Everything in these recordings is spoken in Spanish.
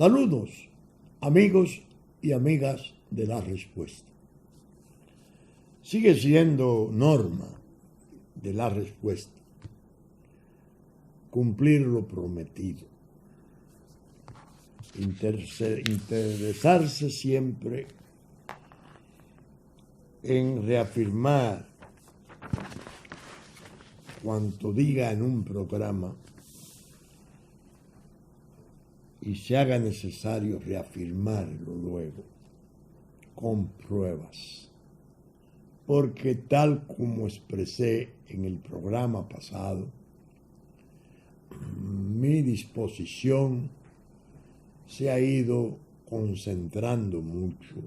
Saludos, amigos y amigas de La Respuesta. Sigue siendo norma de La Respuesta cumplir lo prometido, interesarse siempre en reafirmar cuanto diga en un programa y se haga necesario reafirmarlo luego con pruebas. Porque tal como expresé en el programa pasado, mi disposición se ha ido concentrando mucho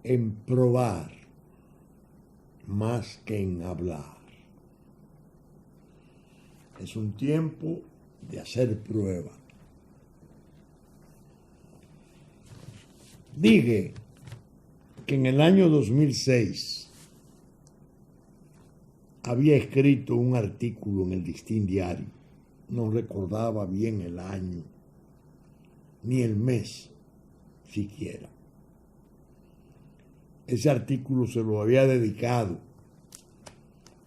en probar más que en hablar. Es un tiempo de hacer prueba. Dije que en el año 2006 había escrito un artículo en el Listín Diario. No recordaba bien el año, ni el mes siquiera. Ese artículo se lo había dedicado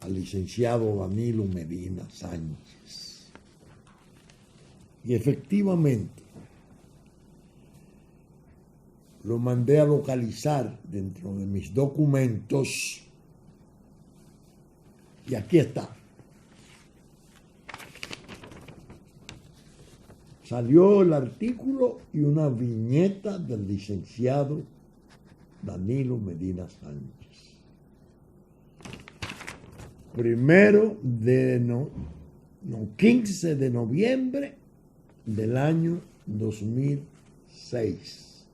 al licenciado Danilo Medina Sánchez. Y efectivamente, lo mandé a localizar dentro de mis documentos y aquí está. Salió el artículo y una viñeta del licenciado Danilo Medina Sánchez. 15 de noviembre del año 2006.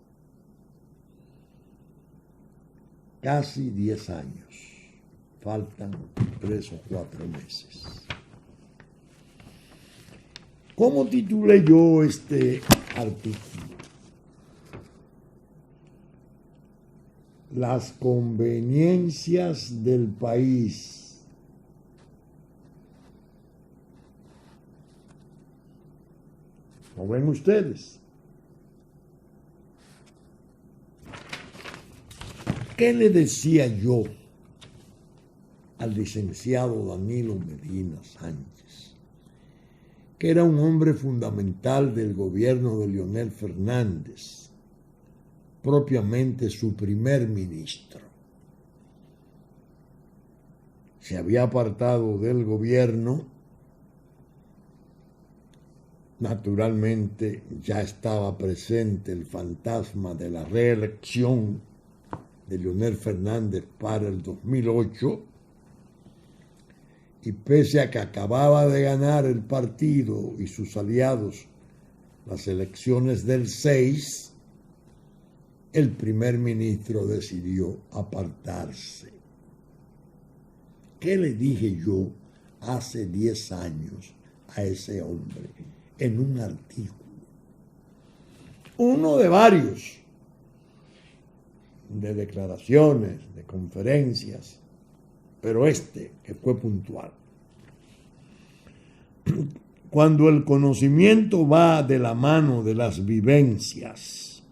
Casi 10 años. Faltan 3 o 4 meses. ¿Cómo titulé yo este artículo? Las conveniencias del país. ¿Lo ven ustedes? ¿Qué le decía yo al licenciado Danilo Medina Sánchez? Que era un hombre fundamental del gobierno de Leonel Fernández, propiamente su primer ministro. Se había apartado del gobierno, naturalmente ya estaba presente el fantasma de la reelección de Leonel Fernández para el 2008, y pese a que acababa de ganar el partido y sus aliados las elecciones del 6, el primer ministro decidió apartarse. ¿Qué le dije yo hace 10 años a ese hombre en un artículo? Uno de varios, de declaraciones, de conferencias, pero este que fue puntual. Cuando el conocimiento va de la mano de las vivencias,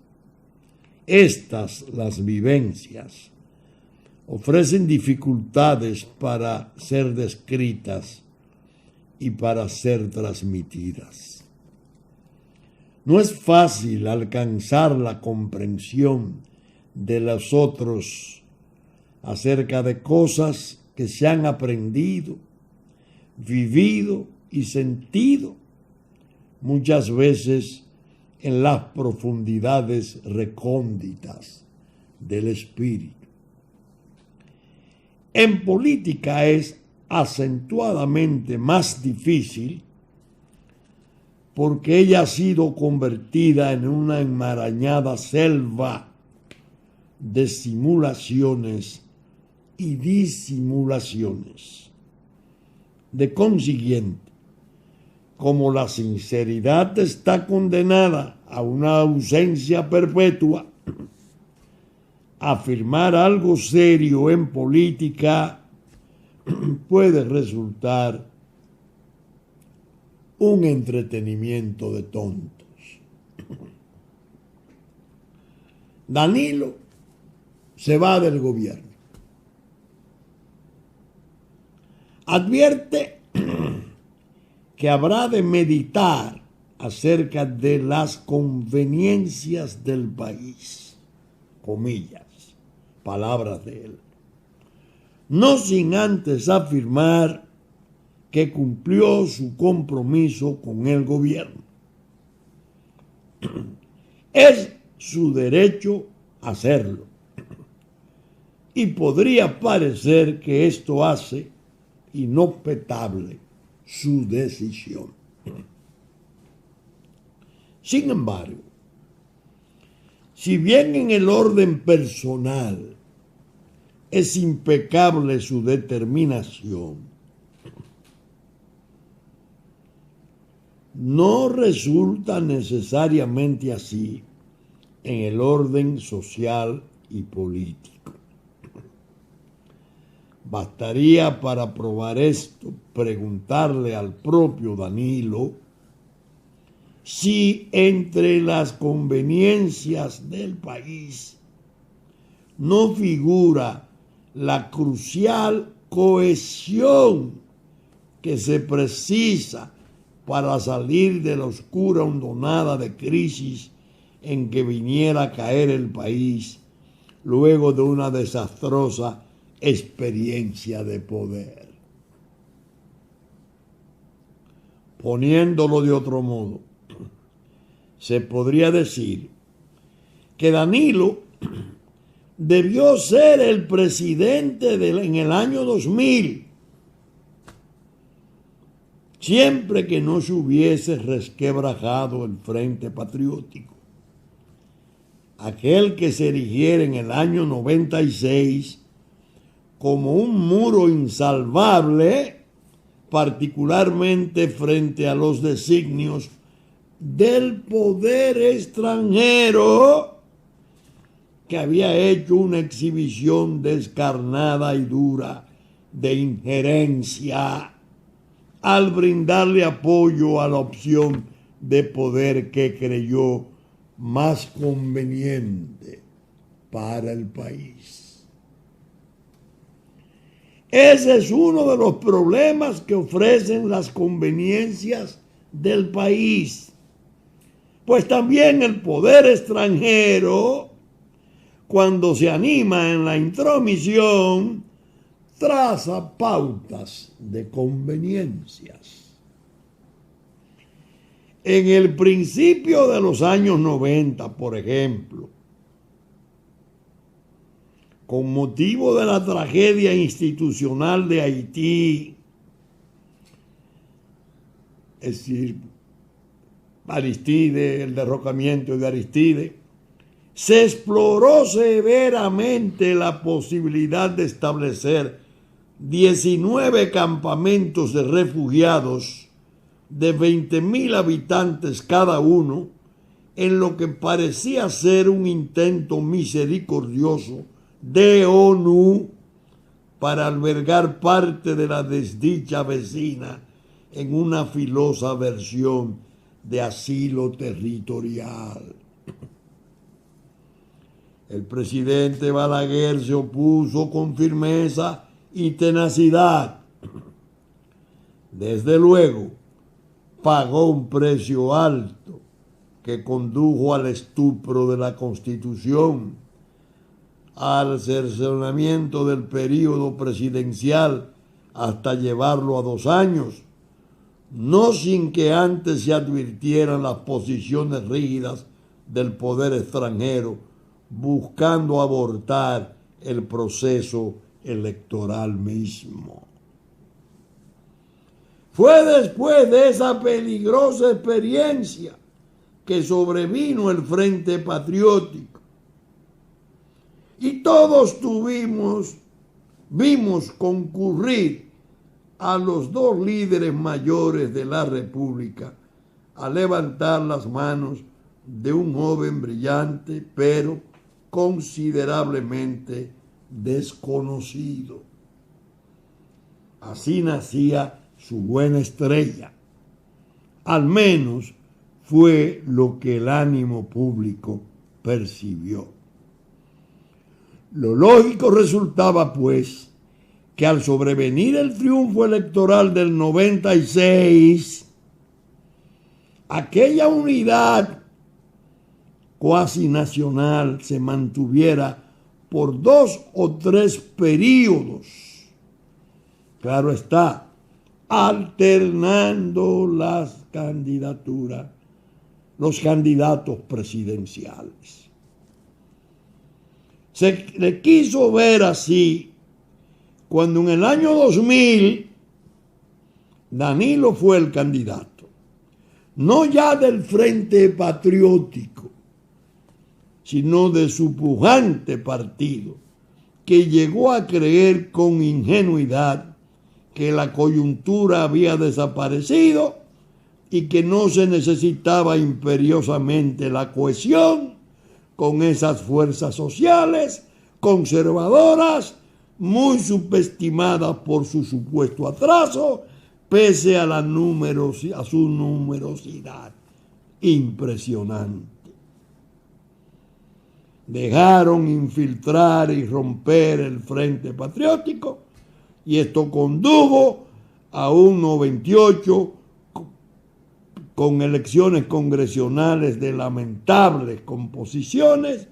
las vivencias, ofrecen dificultades para ser descritas y para ser transmitidas. No es fácil alcanzar la comprensión de los otros acerca de cosas que se han aprendido, vivido y sentido muchas veces en las profundidades recónditas del espíritu. En política es acentuadamente más difícil porque ella ha sido convertida en una enmarañada selva de simulaciones y disimulaciones. De consiguiente, como la sinceridad está condenada a una ausencia perpetua, afirmar algo serio en política puede resultar un entretenimiento de tontos. Danilo se va del gobierno. Advierte que habrá de meditar acerca de las conveniencias del país, comillas, palabras de él, no sin antes afirmar que cumplió su compromiso con el gobierno. Es su derecho hacerlo, y podría parecer que esto hace inobjetable su decisión. Sin embargo, si bien en el orden personal es impecable su determinación, no resulta necesariamente así en el orden social y político. Bastaría para probar esto preguntarle al propio Danilo si entre las conveniencias del país no figura la crucial cohesión que se precisa para salir de la oscura hondonada de crisis en que viniera a caer el país luego de una desastrosa experiencia de poder. Poniéndolo de otro modo, se podría decir que Danilo debió ser el presidente en el año 2000, siempre que no se hubiese resquebrajado el Frente Patriótico, aquel que se erigiera en el año 96 como un muro insalvable, particularmente frente a los designios del poder extranjero, que había hecho una exhibición descarnada y dura de injerencia al brindarle apoyo a la opción de poder que creyó más conveniente para el país. Ese es uno de los problemas que ofrecen las conveniencias del país, pues también el poder extranjero, cuando se anima en la intromisión, traza pautas de conveniencias. En el principio de los años 90, por ejemplo, con motivo de la tragedia institucional de Haití, es decir, Aristide, el derrocamiento de Aristide, se exploró severamente la posibilidad de establecer 19 campamentos de refugiados de 20,000 habitantes cada uno, en lo que parecía ser un intento misericordioso de ONU para albergar parte de la desdicha vecina en una filosa versión de asilo territorial. El presidente Balaguer se opuso con firmeza y tenacidad. Desde luego, pagó un precio alto que condujo al estupro de la Constitución, al cercenamiento del período presidencial hasta llevarlo a 2 años, no sin que antes se advirtieran las posiciones rígidas del poder extranjero buscando abortar el proceso electoral mismo. Fue después de esa peligrosa experiencia que sobrevino el Frente Patriótico, y todos vimos concurrir a los 2 líderes mayores de la República a levantar las manos de un joven brillante, pero considerablemente desconocido. Así nacía su buena estrella. Al menos fue lo que el ánimo público percibió. Lo lógico resultaba, pues, que al sobrevenir el triunfo electoral del 96, aquella unidad cuasi nacional se mantuviera por 2 o 3 períodos. Claro está, alternando las candidaturas, los candidatos presidenciales. Se le quiso ver así cuando en el año 2000 Danilo fue el candidato, no ya del Frente Patriótico, sino de su pujante partido, que llegó a creer con ingenuidad que la coyuntura había desaparecido y que no se necesitaba imperiosamente la cohesión con esas fuerzas sociales conservadoras, muy subestimadas por su supuesto atraso, pese a su numerosidad impresionante. Dejaron infiltrar y romper el Frente Patriótico y esto condujo a un 98 con elecciones congresionales de lamentables composiciones.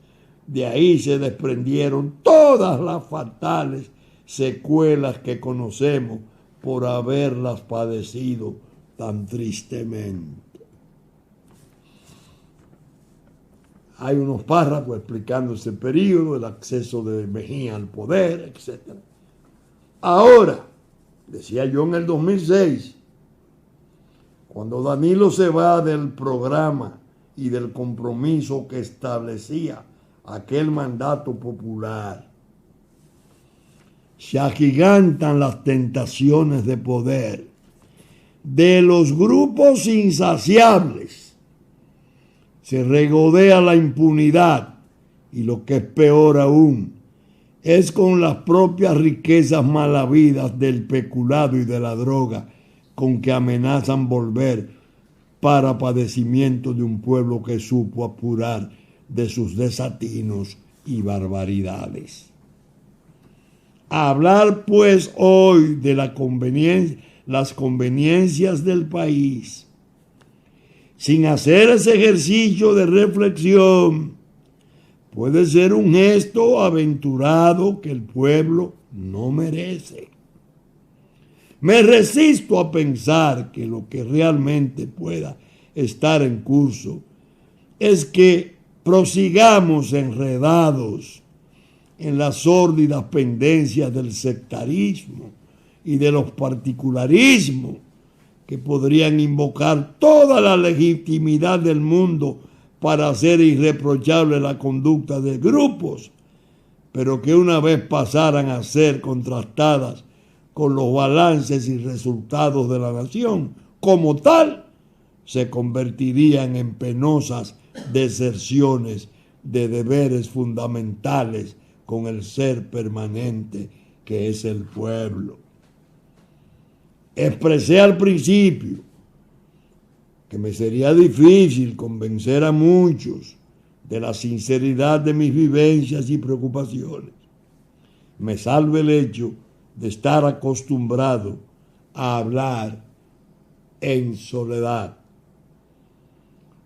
De ahí se desprendieron todas las fatales secuelas que conocemos por haberlas padecido tan tristemente. Hay unos párrafos explicando ese periodo, el acceso de Mejía al poder, etc. Ahora, decía yo en el 2006, cuando Danilo se va del programa y del compromiso que establecía aquel mandato popular, se agigantan las tentaciones de poder de los grupos insaciables, se regodea la impunidad y lo que es peor aún, es con las propias riquezas mal habidas del peculado y de la droga con que amenazan volver para padecimiento de un pueblo que supo apurar de sus desatinos y barbaridades. Hablar pues hoy de las conveniencias del país, sin hacer ese ejercicio de reflexión, puede ser un gesto aventurado que el pueblo no merece. Me resisto a pensar que lo que realmente pueda estar en curso es que prosigamos enredados en las sórdidas pendencias del sectarismo y de los particularismos que podrían invocar toda la legitimidad del mundo para hacer irreprochable la conducta de grupos, pero que una vez pasaran a ser contrastadas con los balances y resultados de la nación como tal, se convertirían en penosas deserciones de deberes fundamentales con el ser permanente que es el pueblo. Expresé al principio que me sería difícil convencer a muchos de la sinceridad de mis vivencias y preocupaciones. Me salva el hecho de estar acostumbrado a hablar en soledad.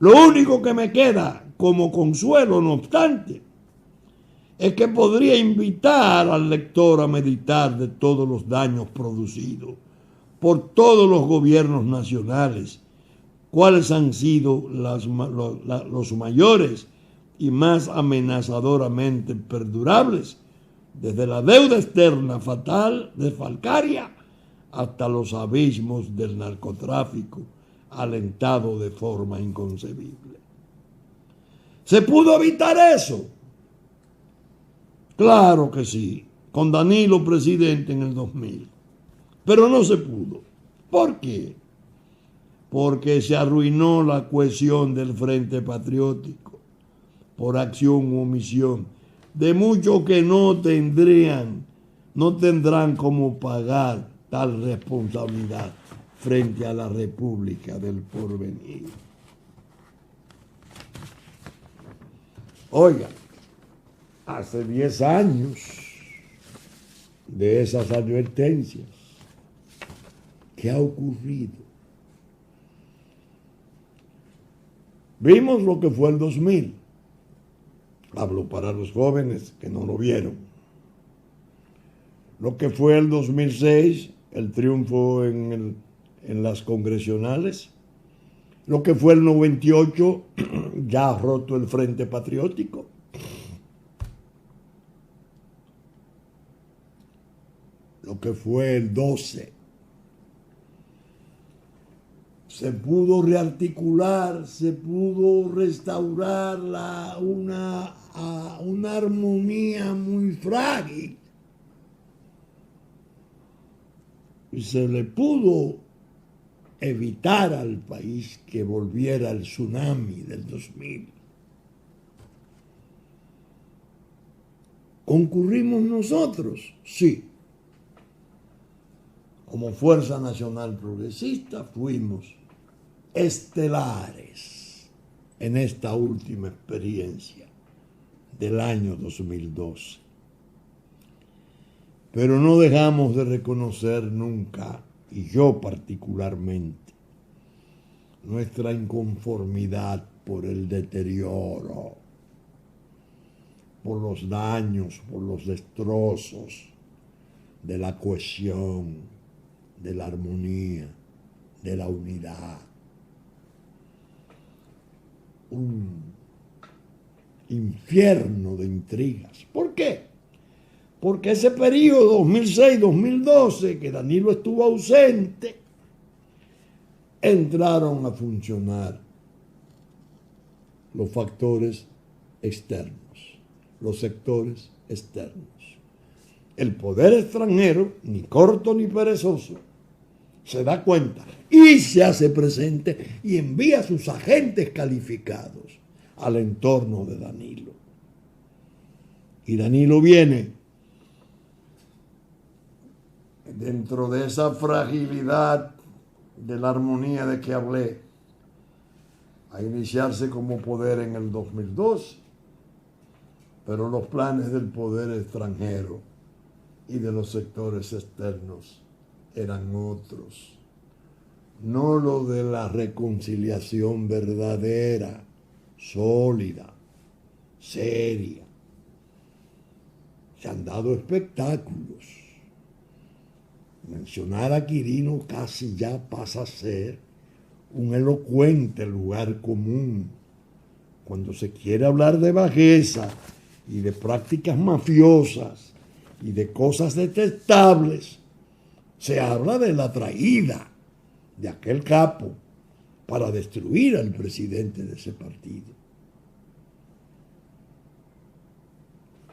Lo único que me queda como consuelo, no obstante, es que podría invitar al lector a meditar de todos los daños producidos por todos los gobiernos nacionales, cuáles han sido los mayores y más amenazadoramente perdurables, desde la deuda externa fatal de Falcaria hasta los abismos del narcotráfico, alentado de forma inconcebible. ¿Se pudo evitar eso? Claro que sí, con Danilo presidente en el 2000. Pero no se pudo. ¿Por qué? Porque se arruinó la cohesión del Frente Patriótico por acción u omisión de muchos que no tendrán cómo pagar tal responsabilidad frente a la República del Porvenir. Oiga, hace 10 años de esas advertencias. ¿Qué ha ocurrido? Vimos lo que fue el 2000. Hablo para los jóvenes que no lo vieron. Lo que fue el 2006, el triunfo en las congresionales. Lo que fue el 98, ya roto el Frente Patriótico. Lo que fue el 12. Se pudo rearticular, se pudo restaurar una armonía muy frágil. Y se le pudo evitar al país que volviera el tsunami del 2000. ¿Concurrimos nosotros? Sí. Como Fuerza Nacional Progresista fuimos estelares en esta última experiencia del año 2012. Pero no dejamos de reconocer nunca, y yo particularmente, nuestra inconformidad por el deterioro, por los daños, por los destrozos de la cohesión, de la armonía, de la unidad. Un infierno de intrigas. ¿Por qué? Porque ese periodo 2006-2012, que Danilo estuvo ausente, entraron a funcionar los factores externos, los sectores externos. El poder extranjero, ni corto ni perezoso, se da cuenta y se hace presente y envía a sus agentes calificados al entorno de Danilo. Y Danilo viene dentro de esa fragilidad de la armonía de que hablé a iniciarse como poder en el 2012, pero los planes del poder extranjero y de los sectores externos eran otros, no lo de la reconciliación verdadera, sólida, seria. Se han dado espectáculos. Mencionar a Quirino casi ya pasa a ser un elocuente lugar común. Cuando se quiere hablar de bajeza y de prácticas mafiosas y de cosas detestables, se habla de la traída de aquel capo para destruir al presidente de ese partido.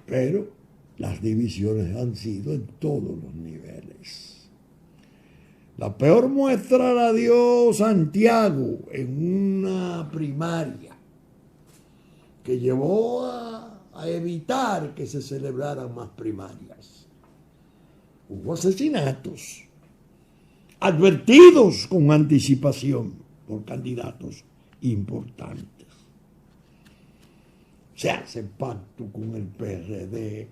Pero las divisiones han sido en todos los niveles. La peor muestra la dio Santiago en una primaria que llevó a evitar que se celebraran más primarias. Hubo asesinatos advertidos con anticipación por candidatos importantes. Se hace pacto con el PRD,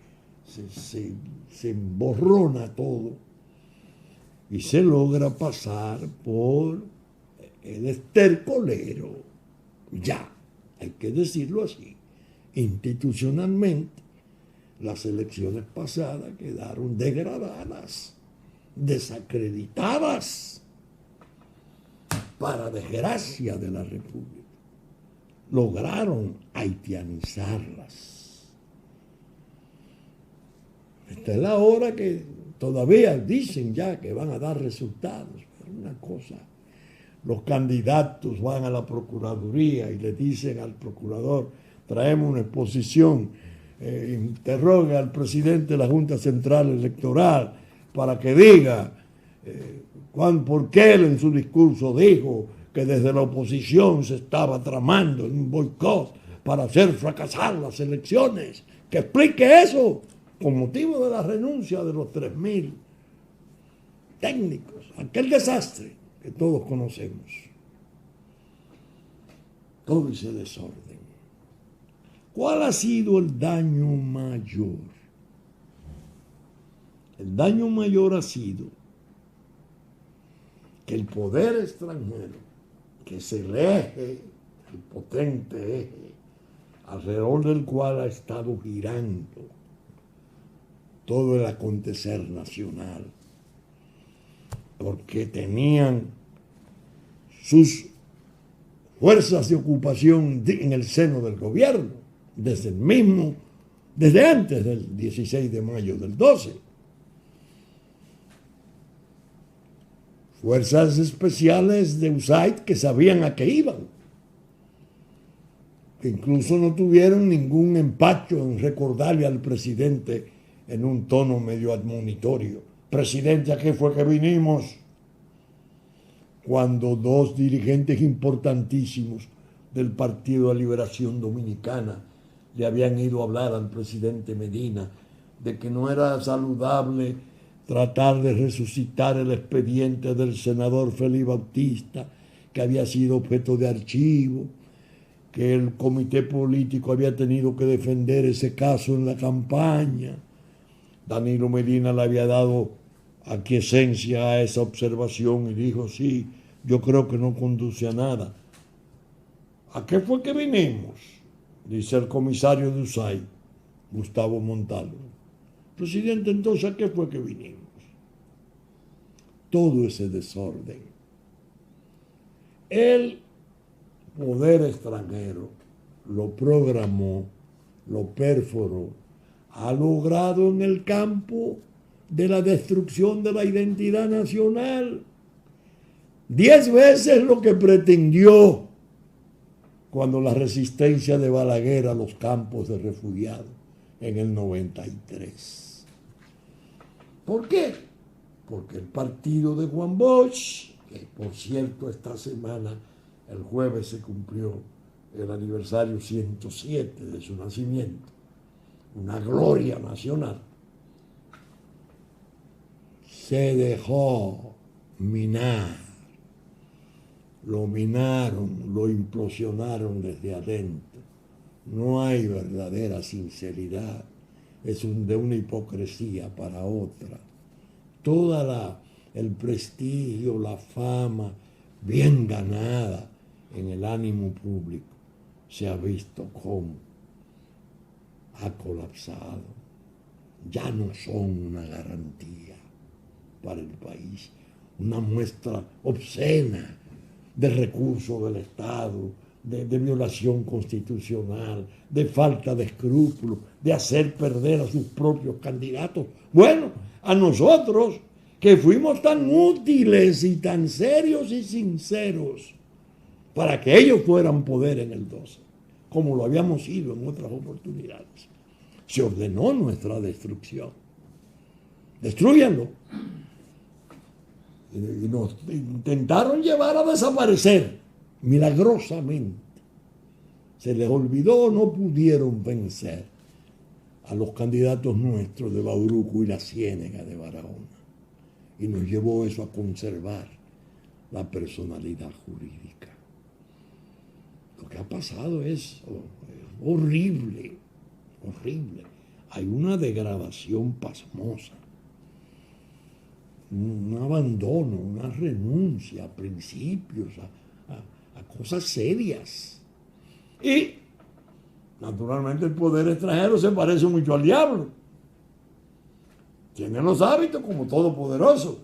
se emborrona todo y se logra pasar por el estercolero. Ya, hay que decirlo así, institucionalmente. Las elecciones pasadas quedaron degradadas, desacreditadas, para desgracia de la República. Lograron haitianizarlas. Esta es la hora que todavía dicen ya que van a dar resultados. Pero una cosa, los candidatos van a la Procuraduría y le dicen al procurador, traemos una exposición, interroga al presidente de la Junta Central Electoral para que diga por qué él en su discurso dijo que desde la oposición se estaba tramando en un boicot para hacer fracasar las elecciones. Que explique eso con motivo de la renuncia de los 3.000 técnicos, aquel desastre que todos conocemos. Todo ese desorden. ¿Cuál ha sido el daño mayor? El daño mayor ha sido que el poder extranjero, que es el eje, el potente eje, alrededor del cual ha estado girando todo el acontecer nacional, porque tenían sus fuerzas de ocupación en el seno del gobierno, desde antes del 16 de mayo del 12. Fuerzas especiales de USAID que sabían a qué iban, que incluso no tuvieron ningún empacho en recordarle al presidente en un tono medio admonitorio: presidente, ¿a qué fue que vinimos? Cuando dos dirigentes importantísimos del Partido de Liberación Dominicana le habían ido a hablar al presidente Medina de que no era saludable tratar de resucitar el expediente del senador Félix Bautista, que había sido objeto de archivo, que el comité político había tenido que defender ese caso en la campaña. Danilo Medina le había dado aquiescencia a esa observación y dijo: sí, yo creo que no conduce a nada. ¿A qué fue que vinimos?, dice el comisario de USAID, Gustavo Montalvo. Presidente, entonces, ¿a qué fue que vinimos? Todo ese desorden. El poder extranjero lo programó, lo perforó, ha logrado en el campo de la destrucción de la identidad nacional 10 veces lo que pretendió cuando la resistencia de Balaguer a los campos de refugiados en el 93. ¿Por qué? Porque el partido de Juan Bosch, que por cierto esta semana, el jueves, se cumplió el aniversario 107 de su nacimiento, una gloria nacional, se dejó minar. Lo minaron, lo implosionaron desde adentro. No hay verdadera sinceridad, es de una hipocresía para otra. Toda el prestigio, la fama bien ganada en el ánimo público se ha visto como ha colapsado. Ya no son una garantía para el país, una muestra obscena de recursos del Estado, de violación constitucional, de falta de escrúpulos, de hacer perder a sus propios candidatos. Bueno, a nosotros que fuimos tan útiles y tan serios y sinceros para que ellos fueran poder en el 12, como lo habíamos sido en otras oportunidades, se ordenó nuestra destrucción. Destrúyanlo. Y nos intentaron llevar a desaparecer. Milagrosamente se les olvidó, no pudieron vencer a los candidatos nuestros de Bauruco y la Ciénega de Barahona, y nos llevó eso a conservar la personalidad jurídica. Lo que ha pasado es horrible, horrible. Hay una degradación pasmosa, un abandono, una renuncia a principios, a cosas serias. Y, naturalmente, el poder extranjero se parece mucho al diablo. Tiene los hábitos como todopoderoso.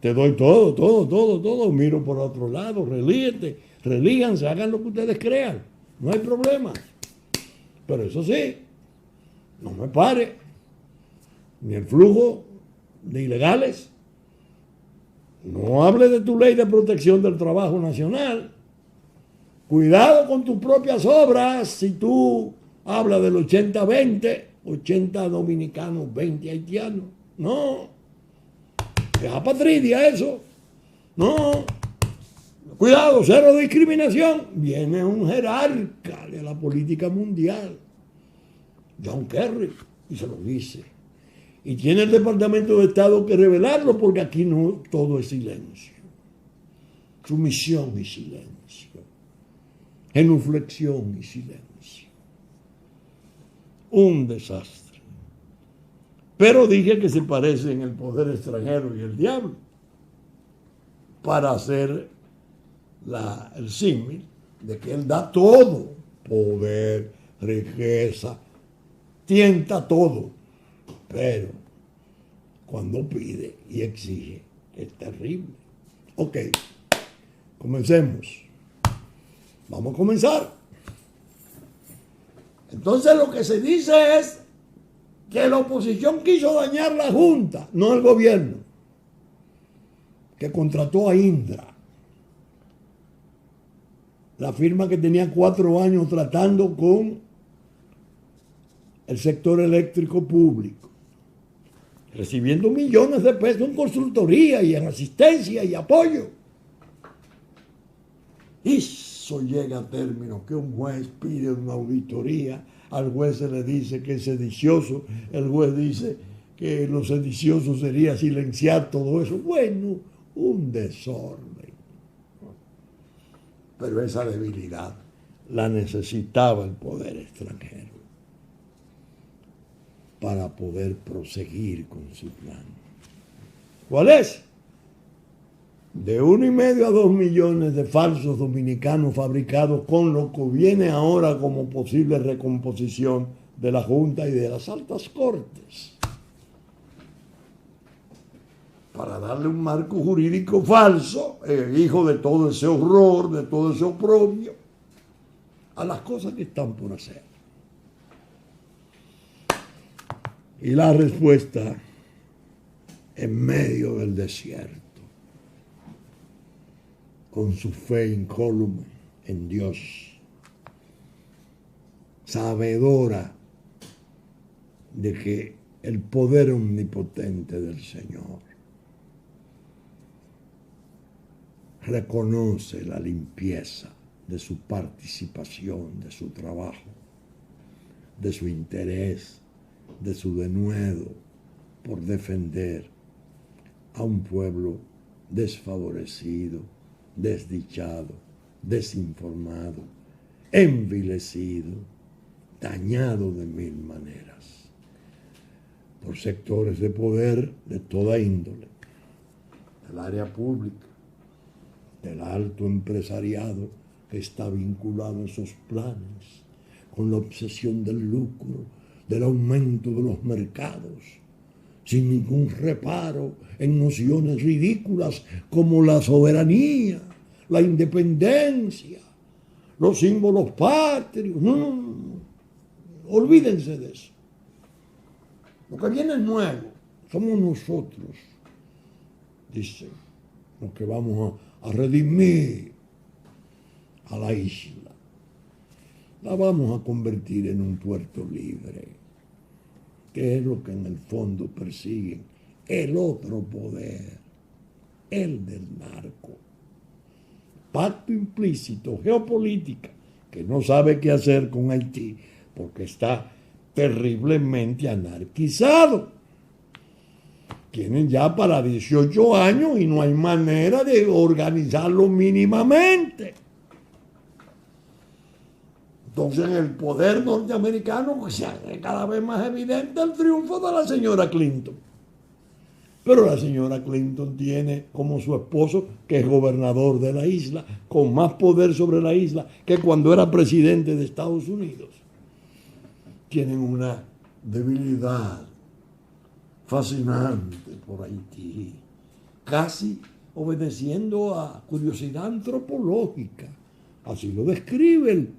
Te doy todo, miro por otro lado, relíganse, hagan lo que ustedes crean, no hay problema. Pero eso sí, no me pare ni el flujo de ilegales. No hable de tu ley de protección del trabajo nacional. Cuidado con tus propias obras. Si tú hablas del 80-20, 80 dominicanos, 20 haitianos. No. Es apatridia eso. No. Cuidado, cero discriminación. Viene un jerarca de la política mundial, John Kerry, y se lo dice. Y tiene el Departamento de Estado que revelarlo, porque aquí no todo es silencio. Sumisión y silencio. Genuflexión y silencio. un desastre. Pero dije que se parecen el poder extranjero y el diablo, para hacer el símil de que él da todo, poder, riqueza, tienta todo, pero cuando pide y exige es terrible. Ok, comencemos. Vamos a comenzar. Entonces lo que se dice es que la oposición quiso dañar la Junta, no el gobierno, que contrató a Indra, la firma que tenía 4 años tratando con el sector eléctrico público, recibiendo millones de pesos en consultoría y en asistencia y apoyo. Y eso llega a término que un juez pide una auditoría, al juez se le dice que es sedicioso, el juez dice que lo sedicioso sería silenciar todo eso. Bueno, un desorden. Pero esa debilidad la necesitaba el poder extranjero para poder proseguir con su plan. ¿Cuál es? De 1,5 a 2 millones de falsos dominicanos fabricados con lo que viene ahora como posible recomposición de la Junta y de las altas cortes, para darle un marco jurídico falso, hijo de todo ese horror, de todo ese oprobio, a las cosas que están por hacer. Y la respuesta en medio del desierto, con su fe incólume en Dios, sabedora de que el poder omnipotente del Señor reconoce la limpieza de su participación, de su trabajo, de su interés, de su denuedo por defender a un pueblo desfavorecido, desdichado, desinformado, envilecido, dañado de 1000 maneras, por sectores de poder de toda índole, del área pública, del alto empresariado que está vinculado a esos planes, con la obsesión del lucro, del aumento de los mercados, sin ningún reparo en nociones ridículas como la soberanía, la independencia, los símbolos patrios. No. Olvídense de eso. Lo que viene es nuevo. Somos nosotros, dicen, los que vamos a redimir a la isla. La vamos a convertir en un puerto libre, que es lo que en el fondo persiguen el otro poder, el del narco. Pacto implícito, geopolítica, que no sabe qué hacer con Haití porque está terriblemente anarquizado. Tienen ya para 18 años y no hay manera de organizarlo mínimamente. Entonces, en el poder norteamericano pues, se hace cada vez más evidente el triunfo de la señora Clinton. Pero la señora Clinton tiene como su esposo, que es gobernador de la isla, con más poder sobre la isla que cuando era presidente de Estados Unidos. Tienen una debilidad fascinante por Haití, casi obedeciendo a curiosidad antropológica. Así lo describe el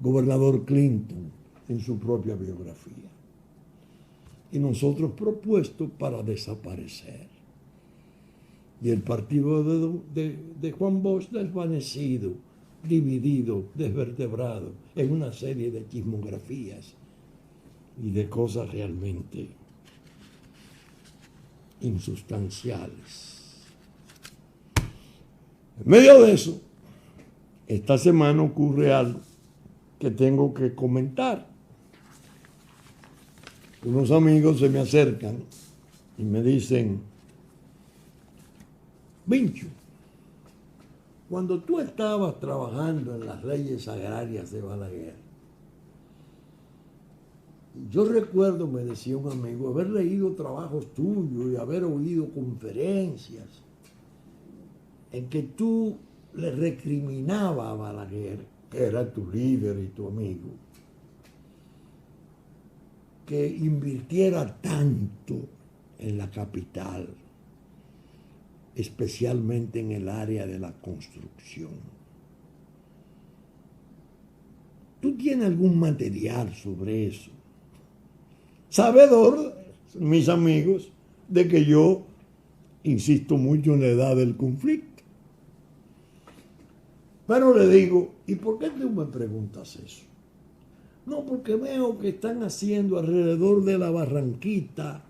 gobernador Clinton en su propia biografía. Y nosotros propuestos para desaparecer. Y el partido de Juan Bosch desvanecido, dividido, desvertebrado, en una serie de chismografías y de cosas realmente insustanciales. En medio de eso, esta semana ocurre algo que tengo que comentar. Unos amigos se me acercan y me dicen: Vincho, cuando tú estabas trabajando en las leyes agrarias de Balaguer, Yo recuerdo, me decía un amigo, haber leído trabajos tuyos y haber oído conferencias en que tú le recriminabas a Balaguer, que era tu líder y tu amigo, que invirtiera tanto en la capital, especialmente en el área de la construcción. ¿Tú tienes algún material sobre eso? Sabedor, mis amigos, de que yo insisto mucho en la edad del conflicto. Pero le digo, ¿y por qué tú me preguntas eso? No, porque veo que están haciendo alrededor de la Barranquita,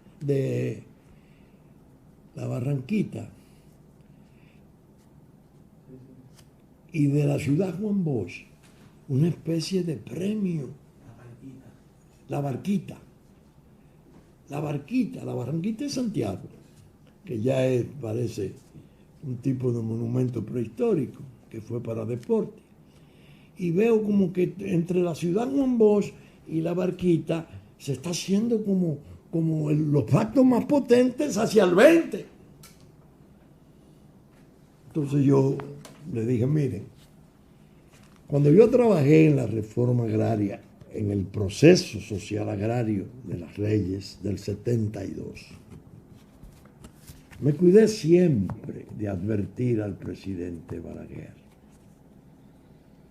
y de la ciudad Juan Bosch, una especie de premio. La Barranquita de Santiago, que ya parece un tipo de monumento prehistórico que fue para deporte. Y veo como que entre la ciudad Juan Bosch y la Barquita se está haciendo como los pactos más potentes hacia el 20. Entonces yo le dije, miren, cuando yo trabajé en la reforma agraria, en el proceso social agrario de las leyes del 72, me cuidé siempre de advertir al presidente Balaguer.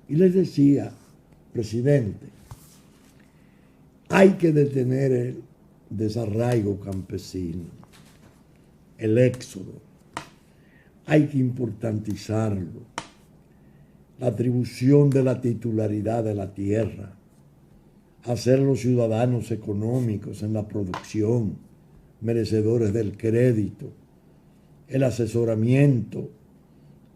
Y les decía, presidente, hay que detener el desarraigo campesino, el éxodo, hay que importantizarlo, la atribución de la titularidad de la tierra, hacerlos ciudadanos económicos en la producción, merecedores del crédito, el asesoramiento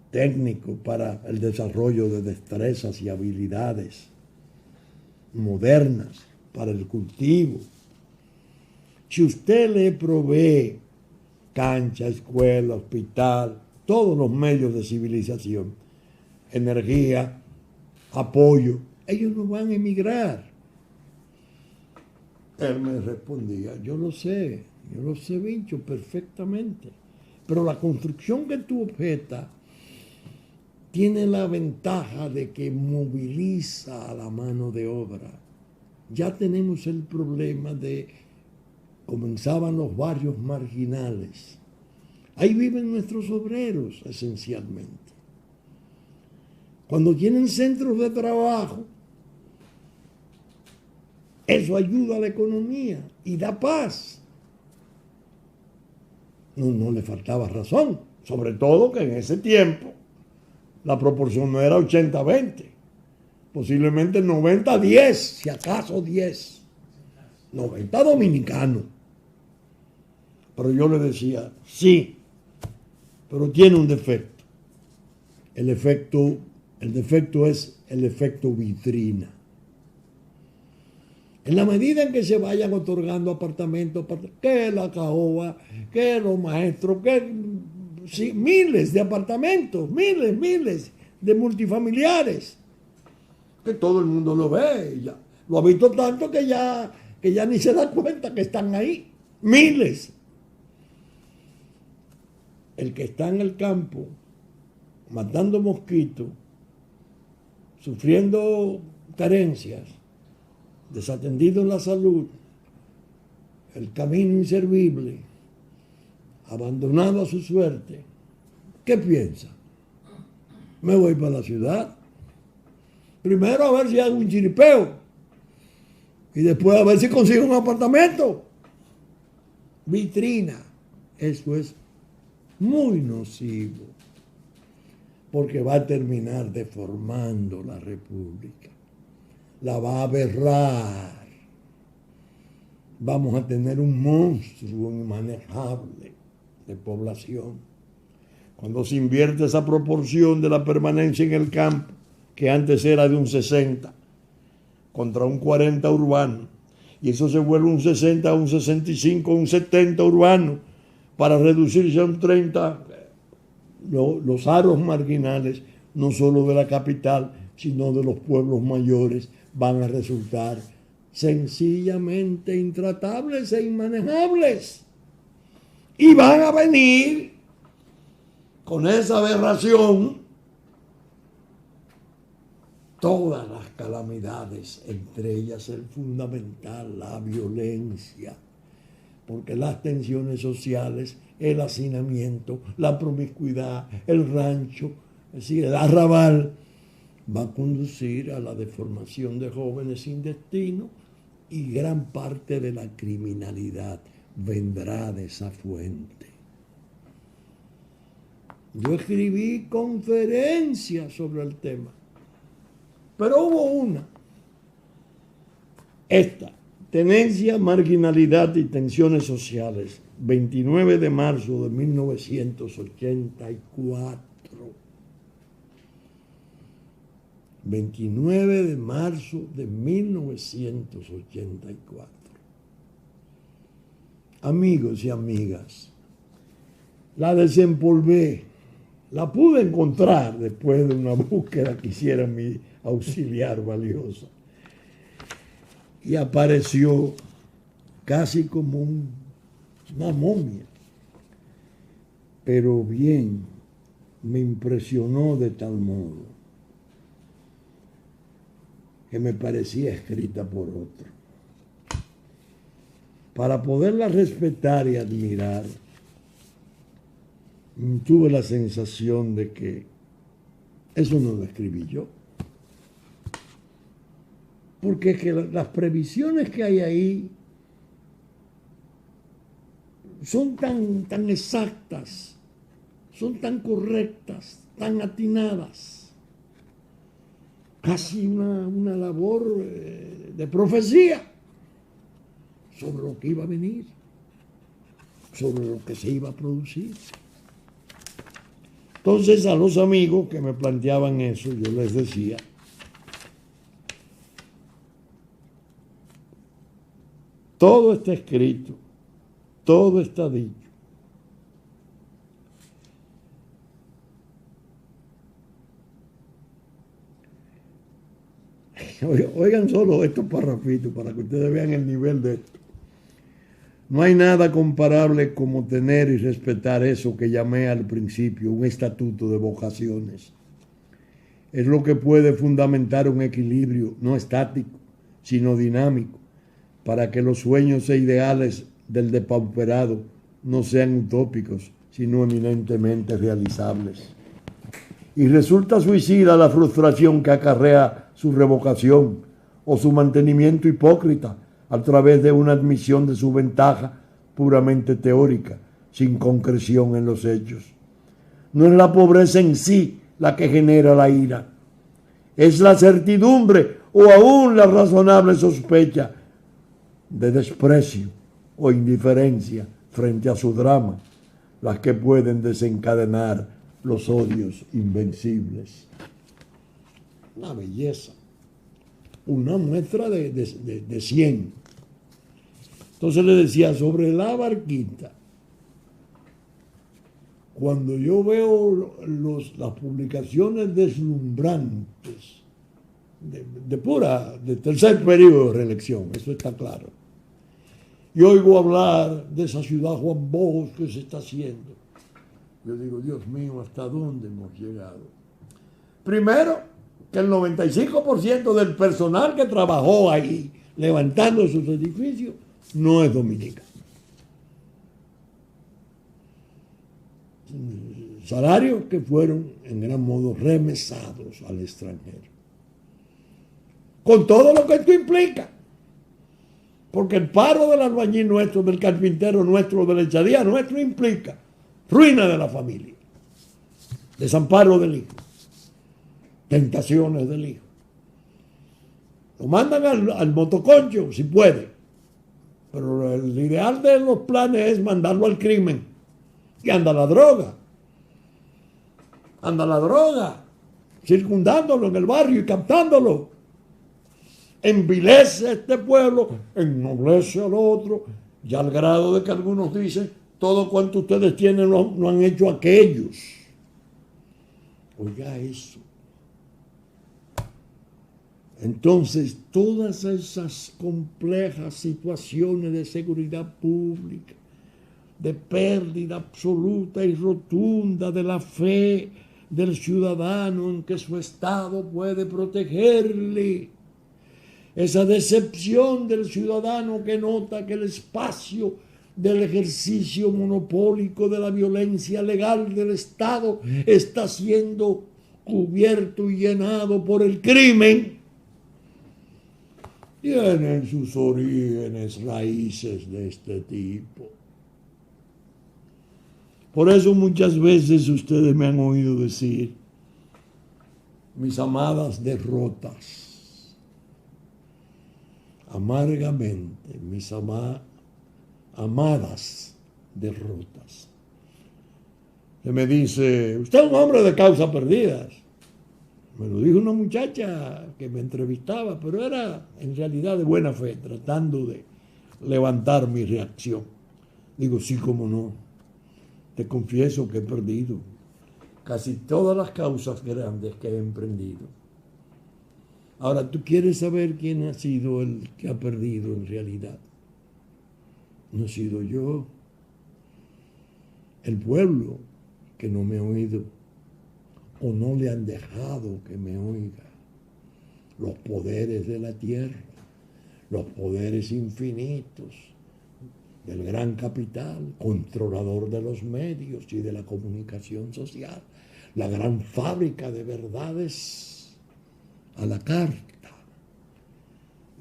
técnico para el desarrollo de destrezas y habilidades modernas para el cultivo. Si usted le provee cancha, escuela, hospital, todos los medios de civilización, energía, apoyo, ellos no van a emigrar. Él me respondía, yo lo sé, Vincho, perfectamente. Pero la construcción que tú objetas tiene la ventaja de que moviliza a la mano de obra. Ya tenemos el problema de, comenzaban los barrios marginales. Ahí viven nuestros obreros, esencialmente. Cuando tienen centros de trabajo, eso ayuda a la economía y da paz. No le faltaba razón, sobre todo que en ese tiempo la proporción no era 80-20, posiblemente 90-10, si acaso 10, 90 dominicanos. Pero yo le decía, sí, pero tiene un defecto. El defecto es el efecto vitrina. En la medida en que se vayan otorgando apartamentos, que la caoba, que los maestros, que sí, miles de apartamentos, miles de multifamiliares, que todo el mundo lo ve, ya lo ha visto tanto que ya ni se da cuenta que están ahí, miles. El que está en el campo, matando mosquitos, sufriendo carencias, desatendido en la salud, el camino inservible, abandonado a su suerte, ¿qué piensa? Me voy para la ciudad. Primero a ver si hago un chiripeo y después a ver si consigo un apartamento. Vitrina. Eso es muy nocivo porque va a terminar deformando la República. La va a aberrar. Vamos a tener un monstruo inmanejable de población. Cuando se invierte esa proporción de la permanencia en el campo, que antes era de un 60 contra un 40 urbano, y eso se vuelve un 60, un 65, un 70 urbano, para reducirse a un 30, los aros marginales, no solo de la capital, sino de los pueblos mayores, van a resultar sencillamente intratables e inmanejables. Y van a venir con esa aberración todas las calamidades, entre ellas el fundamental, la violencia, porque las tensiones sociales, el hacinamiento, la promiscuidad, el rancho, es decir, el arrabal, va a conducir a la deformación de jóvenes sin destino, y gran parte de la criminalidad vendrá de esa fuente. Yo escribí conferencias sobre el tema, pero hubo una, esta, Tenencia, Marginalidad y Tensiones Sociales, 29 de marzo de 1984. 29 de marzo de 1984. Amigos y amigas, la desempolvé, la pude encontrar después de una búsqueda que hiciera mi auxiliar valiosa. Y apareció casi como una momia. Pero bien, me impresionó de tal modo que me parecía escrita por otro. Para poderla respetar y admirar, tuve la sensación de que eso no lo escribí yo. Porque es que las previsiones que hay ahí son tan exactas, son tan correctas, tan atinadas. Casi una labor de profecía sobre lo que iba a venir, sobre lo que se iba a producir. Entonces, a los amigos que me planteaban eso, yo les decía: todo está escrito, todo está dicho. Oigan solo estos parrafitos para que ustedes vean el nivel de esto. No hay nada comparable como tener y respetar eso que llamé al principio un estatuto de vocaciones. Es lo que puede fundamentar un equilibrio no estático, sino dinámico, para que los sueños e ideales del depauperado no sean utópicos, sino eminentemente realizables. Y resulta suicida la frustración que acarrea su revocación o su mantenimiento hipócrita a través de una admisión de su ventaja puramente teórica, sin concreción en los hechos. No es la pobreza en sí la que genera la ira, es la certidumbre o aún la razonable sospecha de desprecio o indiferencia frente a su drama, las que pueden desencadenar los odios invencibles. Una belleza, una muestra de 100. Entonces le decía, sobre la barquita, cuando yo veo las publicaciones deslumbrantes de tercer periodo de reelección, eso está claro, y oigo hablar de esa ciudad Juan Bosch que se está haciendo, yo digo, Dios mío, ¿hasta dónde hemos llegado? Primero, que el 95% del personal que trabajó ahí levantando sus edificios no es dominicano. Salarios que fueron en gran modo remesados al extranjero. Con todo lo que esto implica. Porque el paro del albañil nuestro, del carpintero nuestro, del echadía nuestro implica ruina de la familia, desamparo del hijo, tentaciones del hijo. Lo mandan al motoconcho si puede, pero el ideal de los planes es mandarlo al crimen. Y anda la droga, circundándolo en el barrio y captándolo. Envilece a este pueblo, ennoblece al otro, ya al grado de que algunos dicen, todo cuanto ustedes tienen lo han hecho aquellos. Oiga eso. Entonces, todas esas complejas situaciones de seguridad pública, de pérdida absoluta y rotunda de la fe del ciudadano en que su Estado puede protegerle, esa decepción del ciudadano que nota que el espacio del ejercicio monopólico de la violencia legal del Estado está siendo cubierto y llenado por el crimen, tienen sus orígenes, raíces de este tipo. Por eso muchas veces ustedes me han oído decir, mis amadas derrotas, amargamente, mis amadas derrotas. Se me dice, usted es un hombre de causas perdidas. Me lo dijo una muchacha que me entrevistaba, pero era en realidad de buena fe, tratando de levantar mi reacción. Digo, sí, cómo no. Te confieso que he perdido casi todas las causas grandes que he emprendido. Ahora, ¿tú quieres saber quién ha sido el que ha perdido en realidad? No he sido yo. El pueblo que no me ha oído o no le han dejado que me oiga. Los poderes de la tierra, los poderes infinitos del gran capital, controlador de los medios y de la comunicación social, la gran fábrica de verdades a la carta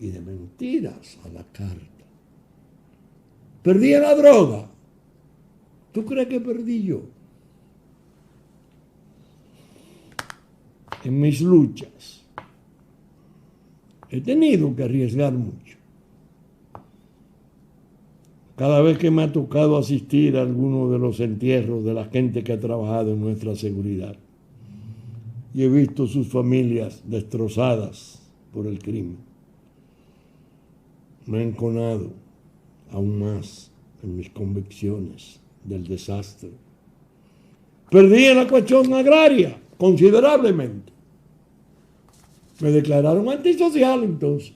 y de mentiras a la carta. Perdí la droga. ¿Tú crees que perdí yo? En mis luchas he tenido que arriesgar mucho. Cada vez que me ha tocado asistir a alguno de los entierros de la gente que ha trabajado en nuestra seguridad y he visto sus familias destrozadas por el crimen, me he enconado aún más en mis convicciones del desastre. Perdí en la cuestión agraria considerablemente. Me declararon antisocial entonces.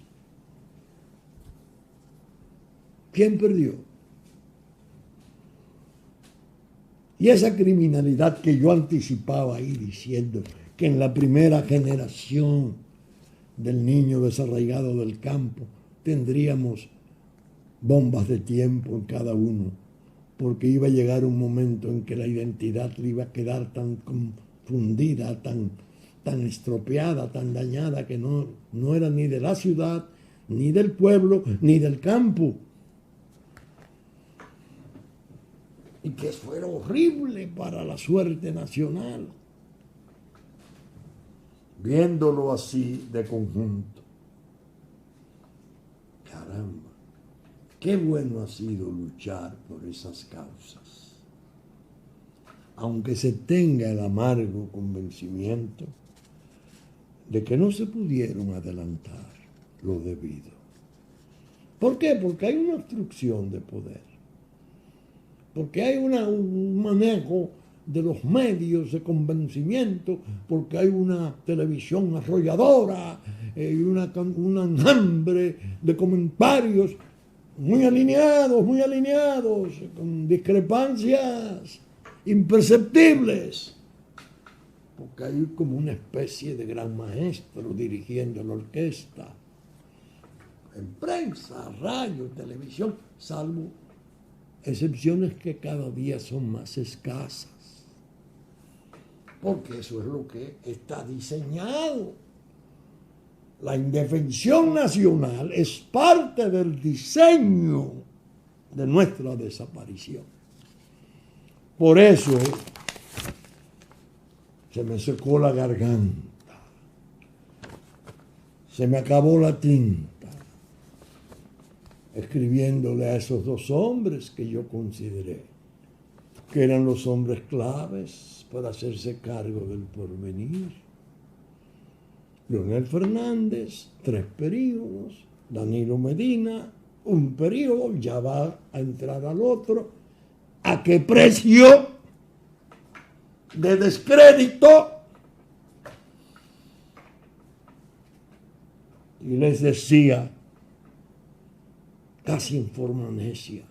¿Quién perdió? Y esa criminalidad que yo anticipaba ahí diciendo que en la primera generación del niño desarraigado del campo tendríamos bombas de tiempo en cada uno, porque iba a llegar un momento en que la identidad le iba a quedar tan confundida, tan estropeada, tan dañada, que no era ni de la ciudad, ni del pueblo, ni del campo. Y que eso era horrible para la suerte nacional. Viéndolo así de conjunto, caramba, qué bueno ha sido luchar por esas causas. Aunque se tenga el amargo convencimiento de que no se pudieron adelantar lo debido. ¿Por qué? Porque hay una obstrucción de poder. Porque hay un manejo de los medios de convencimiento, porque hay una televisión arrolladora y un enjambre de comentarios muy alineados, con discrepancias imperceptibles. Porque hay como una especie de gran maestro dirigiendo la orquesta. En prensa, radio, televisión, salvo excepciones que cada día son más escasas. Porque eso es lo que está diseñado. La indefensión nacional es parte del diseño de nuestra desaparición. Por eso se me secó la garganta, se me acabó la tinta, escribiéndole a esos dos hombres que yo consideré que eran los hombres claves para hacerse cargo del porvenir. Leonel Fernández, 3 periodos, Danilo Medina, 1 periodo, ya va a entrar al otro. ¿A qué precio de descrédito? y les decía, casi en forma necia,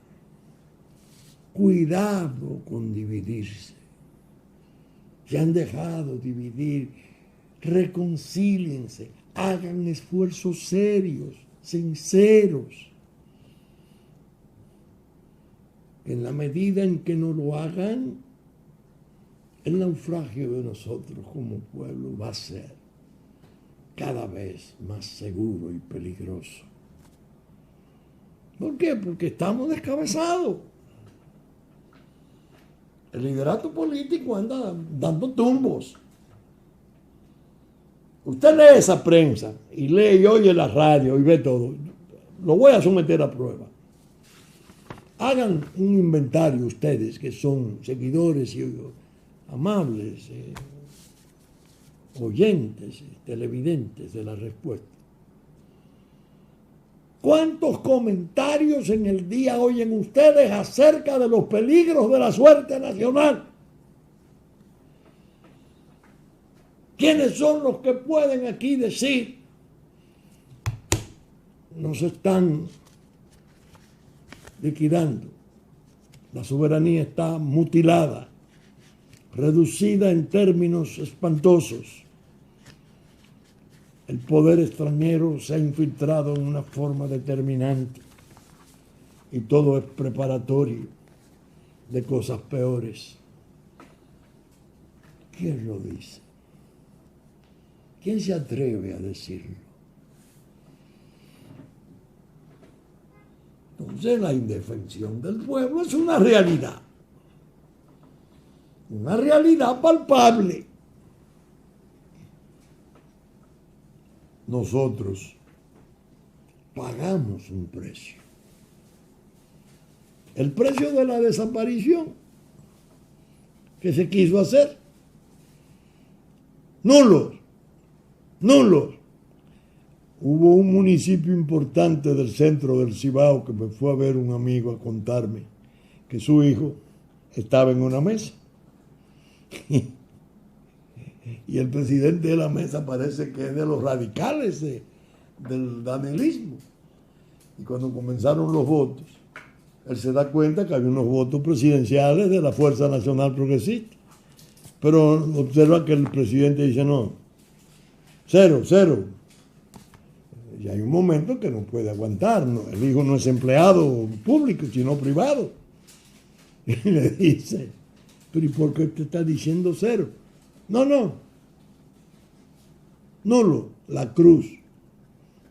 cuidado con dividirse. Se han dejado dividir, reconcíliense, hagan esfuerzos serios, sinceros. En la medida en que no lo hagan, el naufragio de nosotros como pueblo va a ser cada vez más seguro y peligroso. ¿Por qué? Porque estamos descabezados. El liderato político anda dando tumbos. Usted lee esa prensa y lee y oye la radio y ve todo. Lo voy a someter a prueba. Hagan un inventario ustedes que son seguidores y amables, oyentes, televidentes de la respuesta. ¿Cuántos comentarios en el día oyen ustedes acerca de los peligros de la suerte nacional? ¿Quiénes son los que pueden aquí decir nos están liquidando? La soberanía está mutilada, reducida en términos espantosos. El poder extranjero se ha infiltrado en una forma determinante y todo es preparatorio de cosas peores. ¿Quién lo dice? ¿Quién se atreve a decirlo? Entonces la indefensión del pueblo es una realidad palpable. Nosotros pagamos un precio. El precio de la desaparición que se quiso hacer. Nulos. Hubo un municipio importante del centro del Cibao que me fue a ver un amigo a contarme que su hijo estaba en una mesa. Y el presidente de la mesa parece que es de los radicales del danielismo. Y cuando comenzaron los votos, él se da cuenta que había unos votos presidenciales de la Fuerza Nacional Progresista. Pero observa que el presidente dice, no, cero. Y hay un momento que no puede aguantar, ¿no? El hijo no es empleado público, sino privado. Y le dice, pero ¿y por qué usted está diciendo cero? No. Nulo, la cruz.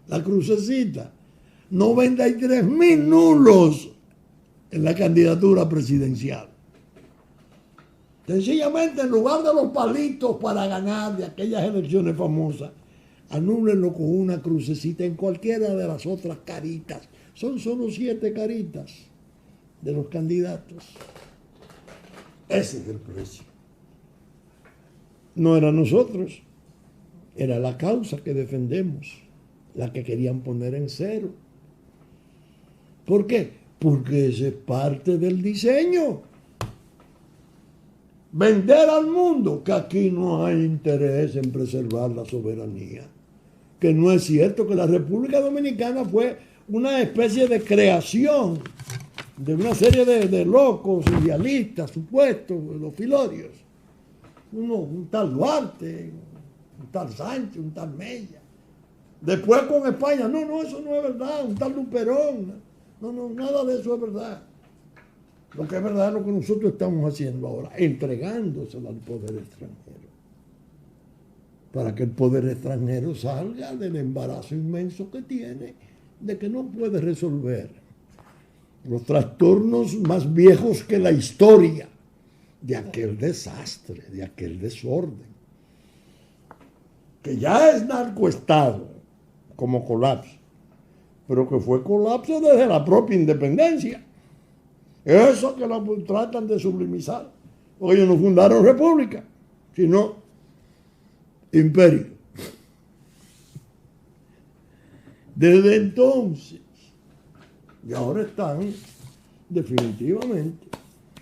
La crucecita. 93,000 nulos en la candidatura presidencial. Sencillamente, en lugar de los palitos para ganar de aquellas elecciones famosas, anúlenlo con una crucecita en cualquiera de las otras caritas. Son solo 7 caritas de los candidatos. Ese es el precio. No era nosotros, era la causa que defendemos, la que querían poner en cero. ¿Por qué? Porque ese es parte del diseño. Vender al mundo que aquí no hay interés en preservar la soberanía. Que no es cierto, que la República Dominicana fue una especie de creación de una serie de locos, idealistas, supuestos, los filorios. Un tal Duarte, un tal Sánchez, un tal Mella. Después con España, no, eso no es verdad, un tal Luperón. No, nada de eso es verdad. Lo que es verdad es lo que nosotros estamos haciendo ahora, entregándoselo al poder extranjero. Para que el poder extranjero salga del embarazo inmenso que tiene de que no puede resolver los trastornos más viejos que la historia de aquel desastre, de aquel desorden, que ya es narcoestado como colapso, pero que fue colapso desde la propia independencia. Eso que lo tratan de sublimizar. Porque ellos no fundaron república, sino imperio. Desde entonces, y ahora están definitivamente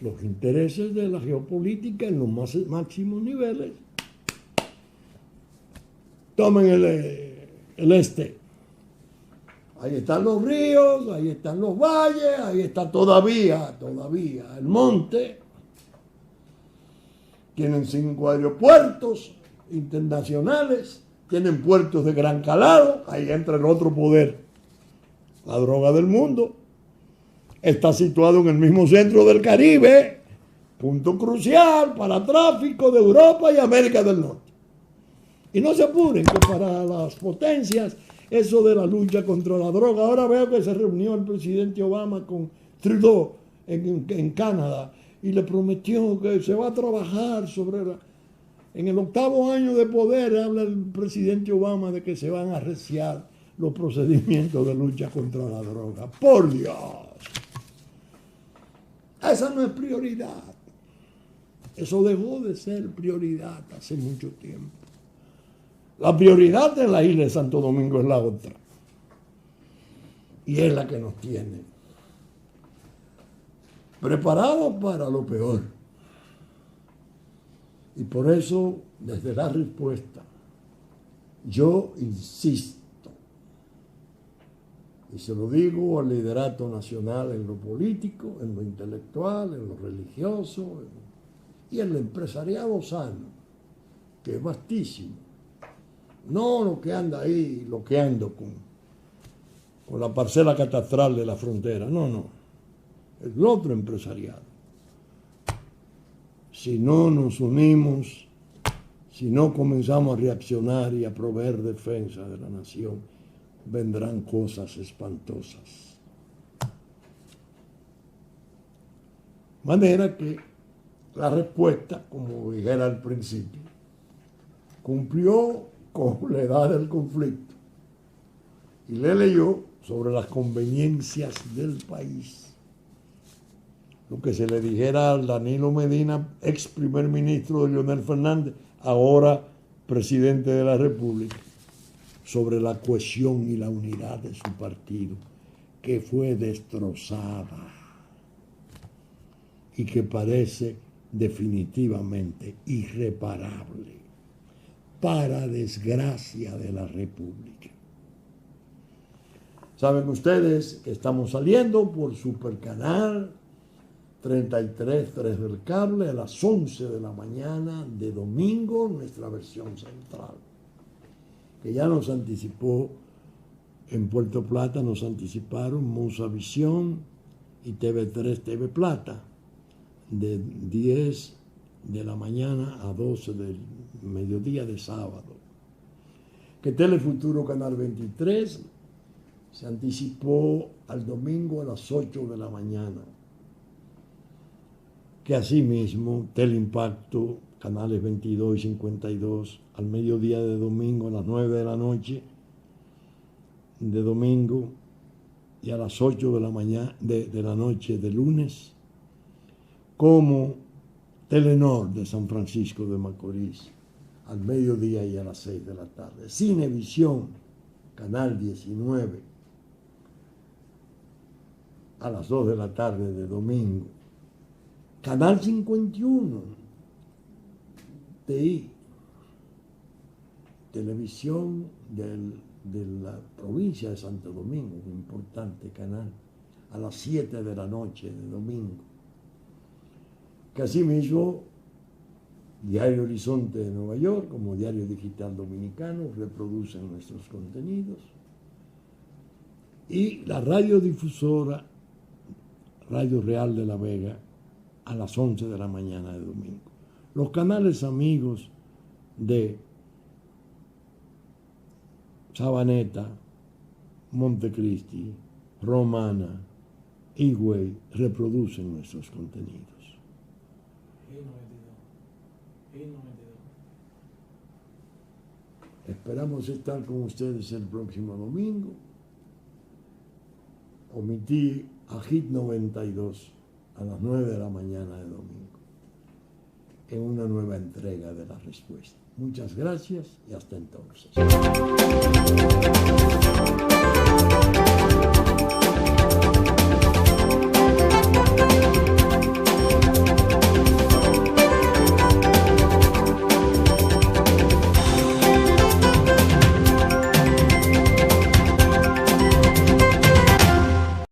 los intereses de la geopolítica en los máximos niveles. Tomen el este, Ahí están los ríos, ahí están los valles, ahí está todavía el monte. Tienen 5 aeropuertos internacionales, tienen puertos de gran calado, ahí entra el otro poder, la droga del mundo. Está situado en el mismo centro del Caribe, punto crucial para tráfico de Europa y América del Norte. Y no se apuren que para las potencias eso de la lucha contra la droga, ahora veo que se reunió el presidente Obama con Trudeau en Canadá y le prometió que se va a trabajar sobre en el 8º año de poder, habla el presidente Obama de que se van a arreciar los procedimientos de lucha contra la droga. ¡Por Dios! Esa no es prioridad. Eso dejó de ser prioridad hace mucho tiempo. La prioridad de la isla de Santo Domingo es la otra. Y es la que nos tiene preparados para lo peor. Y por eso, desde la respuesta, yo insisto, y se lo digo al liderato nacional en lo político, en lo intelectual, en lo religioso y en el empresariado sano, que es vastísimo. No lo que anda ahí, lo que ando con la parcela catastral de la frontera, no. El otro empresariado. Si no nos unimos, si no comenzamos a reaccionar y a proveer defensa de la nación, vendrán cosas espantosas. De manera que la respuesta, como dijera al principio, cumplió con la edad del conflicto y le leyó sobre las conveniencias del país. Lo que se le dijera al Danilo Medina, ex primer ministro de Leonel Fernández, ahora presidente de la República, sobre la cohesión y la unidad de su partido, que fue destrozada y que parece definitivamente irreparable, para desgracia de la República. Saben ustedes que estamos saliendo por Supercanal 33.3 del cable a las 11 de la mañana de domingo, nuestra versión central, que ya nos anticipó en Puerto Plata, nos anticiparon Musa Visión y TV3 TV Plata, de 10 de la mañana a 12 del mediodía de sábado. Que Telefuturo Canal 23 se anticipó al domingo a las 8 de la mañana. Que asimismo Teleimpacto, canales 22 y 52, al mediodía de domingo a las 9 de la noche de domingo y a las 8 de la mañana de la noche de lunes, como Telenor de San Francisco de Macorís al mediodía y a las 6 de la tarde. Cinevisión, canal 19, a las 2 de la tarde de domingo. Canal 51, TI, televisión de la provincia de Santo Domingo, un importante canal, a las 7 de la noche de domingo. Que asimismo, Diario Horizonte de Nueva York, como Diario Digital Dominicano, reproducen nuestros contenidos. Y la radiodifusora Radio Real de la Vega, a las 11 de la mañana de domingo. Los canales amigos de Sabaneta, Montecristi, Romana, Higüey reproducen nuestros contenidos. Esperamos estar con ustedes el próximo domingo. Omití a Hit 92 a las 9 de la mañana de domingo en una nueva entrega de La Respuesta. Muchas gracias y hasta entonces.